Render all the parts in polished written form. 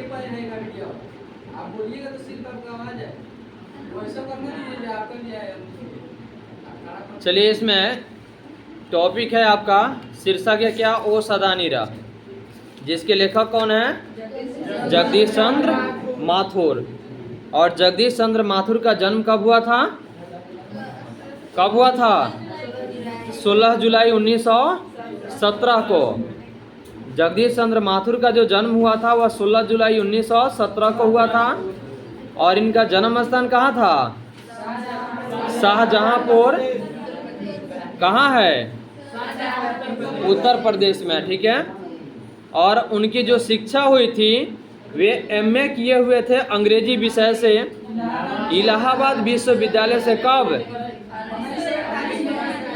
देखिए पहले नहीं का वीडियो, आप बोलिएगा तो सिर्फ आपका आवाज है, वैसा करना नहीं है आपका भी है। चलिए, इसमें टॉपिक है आपका, शीर्षक है क्या, ओ सदा नीरा, जिसके लेखक कौन है, जगदीश चंद्र माथुर। और जगदीश चंद्र माथुर का जन्म कब हुआ था, कब हुआ था, 16 जुलाई 1917 को। जगदीश चंद्र माथुर का जो जन्म हुआ था वह 16 जुलाई 1917 को हुआ था। और इनका जन्म स्थान कहाँ था, शाहजहांपुर, कहाँ है, उत्तर प्रदेश में, ठीक है। और उनकी जो शिक्षा हुई थी वे एमए किए हुए थे अंग्रेजी विषय से इलाहाबाद विश्वविद्यालय से, कब,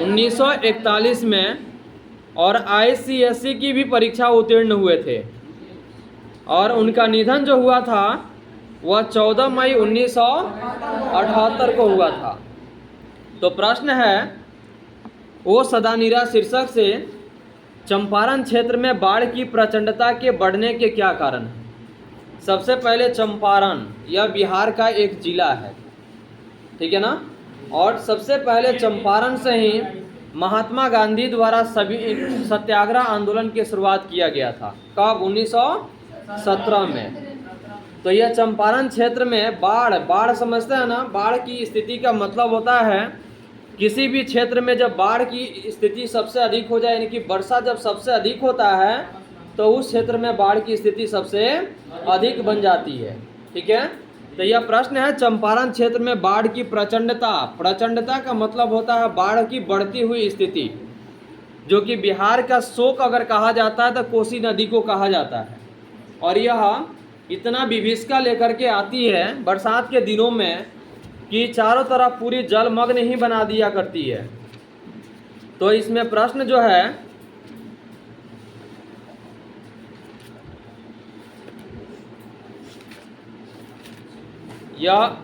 1941 में। और आईसीएसई की भी परीक्षा उत्तीर्ण हुए थे। और उनका निधन जो हुआ था वह 14 मई 1978 को हुआ था। तो प्रश्न है, ओ सदा नीरा शीर्षक से चंपारण क्षेत्र में बाढ़ की प्रचंडता के बढ़ने के क्या कारण हैं। सबसे पहले चंपारण, यह बिहार का एक जिला है, ठीक है ना। और सबसे पहले चंपारण से ही महात्मा गांधी द्वारा सभी सत्याग्रह आंदोलन की शुरुआत किया गया था, कब, 1917 में। तो यह चंपारण क्षेत्र में बाढ़ समझते हैं ना, बाढ़ की स्थिति का मतलब होता है किसी भी क्षेत्र में जब बाढ़ की स्थिति सबसे अधिक हो जाए, यानी कि वर्षा जब सबसे अधिक होता है तो उस क्षेत्र में बाढ़ की स्थिति सबसे अधिक बन जाती है, ठीक है। तो यह प्रश्न है, चंपारण क्षेत्र में बाढ़ की प्रचंडता का मतलब होता है बाढ़ की बढ़ती हुई स्थिति, जो कि बिहार का शोक अगर कहा जाता है तो कोसी नदी को कहा जाता है। और यह इतना विभीषिका लेकर के आती है बरसात के दिनों में कि चारों तरफ पूरी जलमग्न ही बना दिया करती है। तो इसमें प्रश्न जो है, यह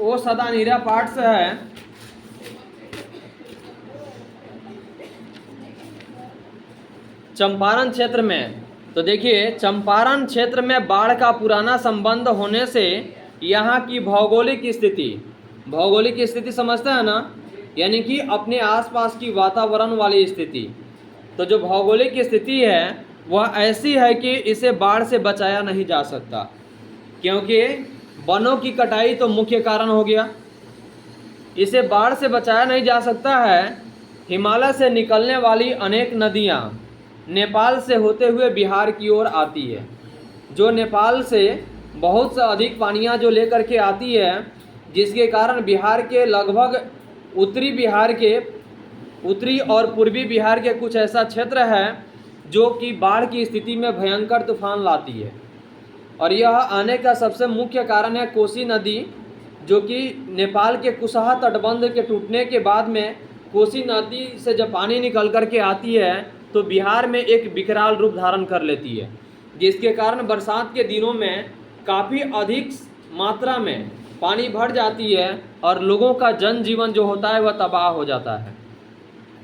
ओ सदा नीरा पाठ से है। चंपारण क्षेत्र में, तो देखिए चंपारण क्षेत्र में बाढ़ का पुराना संबंध होने से यहाँ की भौगोलिक स्थिति समझते हैं ना, यानी कि अपने आसपास की वातावरण वाली स्थिति। तो जो भौगोलिक स्थिति है वह ऐसी है कि इसे बाढ़ से बचाया नहीं जा सकता, क्योंकि वनों की कटाई तो मुख्य कारण हो गया। इसे बाढ़ से बचाया नहीं जा सकता है। हिमालय से निकलने वाली अनेक नदियाँ नेपाल से होते हुए बिहार की ओर आती है, जो नेपाल से बहुत से अधिक पानियाँ जो लेकर के आती है, जिसके कारण बिहार के लगभग उत्तरी और पूर्वी बिहार के कुछ ऐसा क्षेत्र है जो कि बाढ़ की स्थिति में भयंकर तूफान लाती है। और यह आने का सबसे मुख्य कारण है कोसी नदी, जो कि नेपाल के कुशहा तटबंध के टूटने के बाद में कोसी नदी से जब पानी निकल कर के आती है तो बिहार में एक विकराल रूप धारण कर लेती है, जिसके कारण बरसात के दिनों में काफ़ी अधिक मात्रा में पानी भर जाती है और लोगों का जनजीवन जो होता है वह तबाह हो जाता है।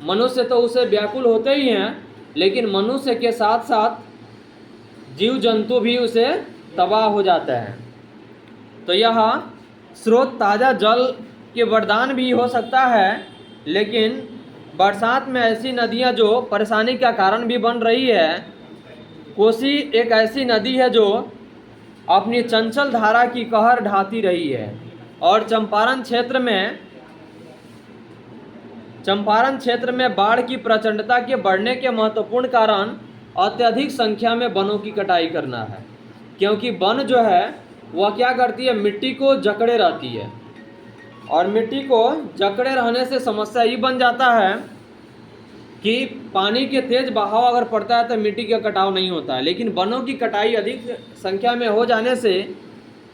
मनुष्य तो उसे व्याकुल होते ही हैं, लेकिन मनुष्य के साथ साथ जीव जंतु भी उसे तबाह हो जाता है। तो यह स्रोत ताज़ा जल के वरदान भी हो सकता है, लेकिन बरसात में ऐसी नदियां जो परेशानी का कारण भी बन रही है। कोसी एक ऐसी नदी है जो अपनी चंचल धारा की कहर ढाती रही है। और चंपारण क्षेत्र में बाढ़ की प्रचंडता के बढ़ने के महत्वपूर्ण कारण अत्यधिक संख्या में वनों की कटाई करना है, क्योंकि वन जो है वह क्या करती है, मिट्टी को जकड़े रहती है। और मिट्टी को जकड़े रहने से समस्या ये बन जाता है कि पानी के तेज बहाव अगर पड़ता है तो मिट्टी का कटाव नहीं होता है, लेकिन वनों की कटाई अधिक संख्या में हो जाने से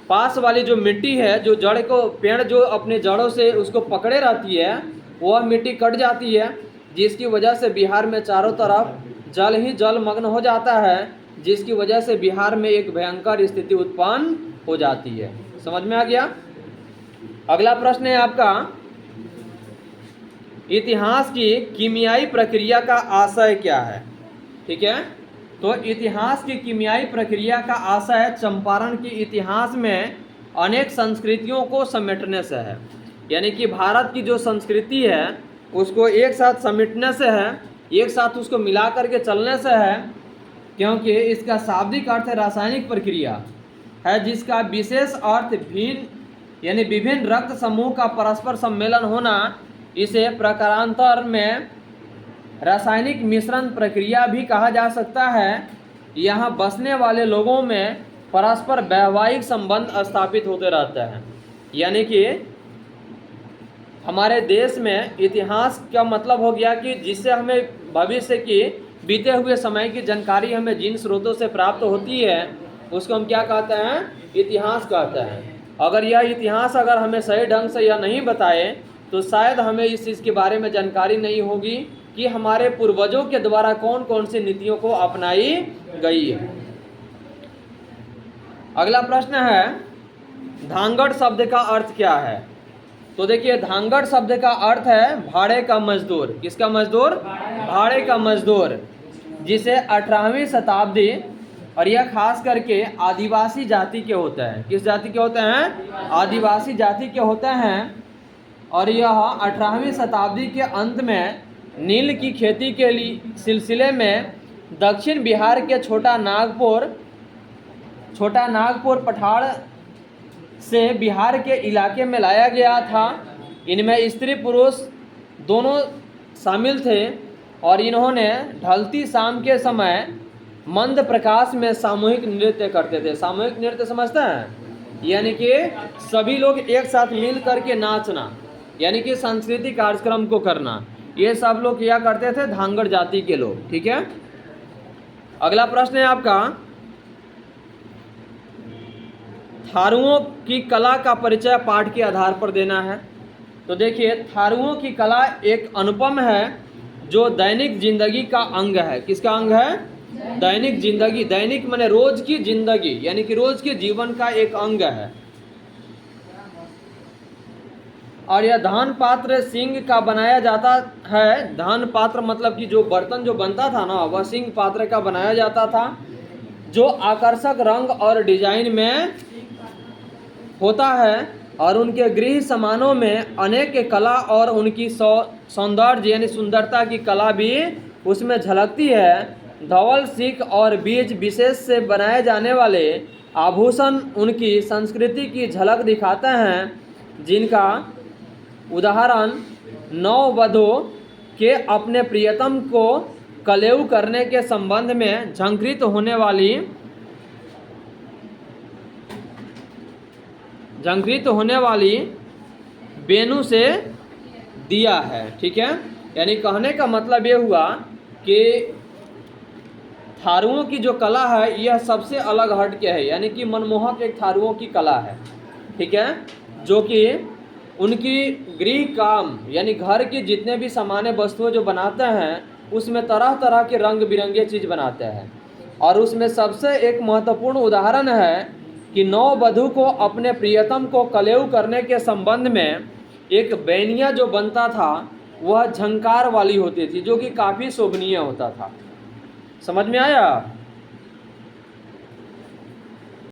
पास वाली जो मिट्टी है, जो जड़ को, पेड़ जो अपने जड़ों से उसको पकड़े रहती है, वह मिट्टी कट जाती है, जिसकी वजह से बिहार में चारों तरफ जल ही जलमग्न हो जाता है, जिसकी वजह से बिहार में एक भयंकर स्थिति उत्पन्न हो जाती है। समझ में आ गया। अगला प्रश्न है आपका, इतिहास की कीमियाई प्रक्रिया का आशय क्या है। ठीक है, तो इतिहास की कीमियाई प्रक्रिया का आशय चंपारण के इतिहास में अनेक संस्कृतियों को समेटने से है। यानी कि भारत की जो संस्कृति है उसको एक साथ समेटने से है, एक साथ उसको मिला करके चलने से है, क्योंकि इसका शाब्दिक अर्थ रासायनिक प्रक्रिया है जिसका विशेष अर्थ भिन्न यानी विभिन्न रक्त समूह का परस्पर सम्मेलन होना। इसे प्रकारांतर में रासायनिक मिश्रण प्रक्रिया भी कहा जा सकता है। यहाँ बसने वाले लोगों में परस्पर वैवाहिक संबंध स्थापित होते रहते हैं। यानी कि हमारे देश में इतिहास का मतलब हो गया कि जिससे हमें भविष्य की बीते हुए समय की जानकारी हमें जिन स्रोतों से प्राप्त होती है उसको हम क्या कहते हैं, इतिहास कहते हैं। अगर यह इतिहास अगर हमें सही ढंग से यह नहीं बताए तो शायद हमें इस चीज़ के बारे में जानकारी नहीं होगी कि हमारे पूर्वजों के द्वारा कौन कौन सी नीतियों को अपनाई गई है। अगला प्रश्न है, धांगड़ शब्द का अर्थ क्या है? तो देखिए, धांगड़ शब्द का अर्थ है भाड़े का मजदूर। किसका मजदूर? भाड़े का मजदूर, जिसे 18वीं शताब्दी, और यह खास करके आदिवासी जाति के होते हैं। किस जाति के होते हैं? आदिवासी जाति के होते हैं। और यह 18वीं शताब्दी के अंत में नील की खेती के लिए सिलसिले में दक्षिण बिहार के छोटा नागपुर पठार से बिहार के इलाके में लाया गया था। इनमें स्त्री पुरुष दोनों शामिल थे और इन्होंने ढलती शाम के समय मंद प्रकाश में सामूहिक नृत्य करते थे। सामूहिक नृत्य समझते हैं? यानी कि सभी लोग एक साथ मिल करके नाचना, यानी कि सांस्कृतिक कार्यक्रम को करना, ये सब लोग किया करते थे, धांगड़ जाति के लोग। ठीक है। अगला प्रश्न है आपका, थारुओं की कला का परिचय पाठ के आधार पर देना है। तो देखिए, थारुओं की कला एक अनुपम है जो दैनिक जिंदगी का अंग है। किसका अंग है? दैनिक जिंदगी। दैनिक माने रोज की जिंदगी, यानी कि रोज के जीवन का एक अंग है। और यह धान पात्र सिंह का बनाया जाता है। धान पात्र मतलब कि जो बर्तन जो बनता था ना, वह सिंह पात्र का बनाया जाता था, जो आकर्षक रंग और डिजाइन में होता है। और उनके गृह सामानों में अनेक कला और उनकी सौंदर्य यानी सुंदरता की कला भी उसमें झलकती है। धवल, सिख और बीज विशेष से बनाए जाने वाले आभूषण उनकी संस्कृति की झलक दिखाते हैं, जिनका उदाहरण नववधू के अपने प्रियतम को कलेऊ करने के संबंध में झंकृत होने वाली बेनू से दिया है। ठीक है। यानी कहने का मतलब ये हुआ कि थारुओं की जो कला है यह सबसे अलग हट के है, यानी कि मनमोहक एक थारुओं की कला है। ठीक है। जो कि उनकी गृह काम यानी घर की जितने भी सामान्य वस्तुएं जो बनाते हैं उसमें तरह तरह के रंग बिरंगे चीज़ बनाते हैं। और उसमें सबसे एक महत्वपूर्ण उदाहरण है कि नववधू को अपने प्रियतम को कलेऊ करने के संबंध में एक बैनिया जो बनता था वह झंकार वाली होती थी, जो कि काफ़ी शोभनीय होता था। समझ में आया?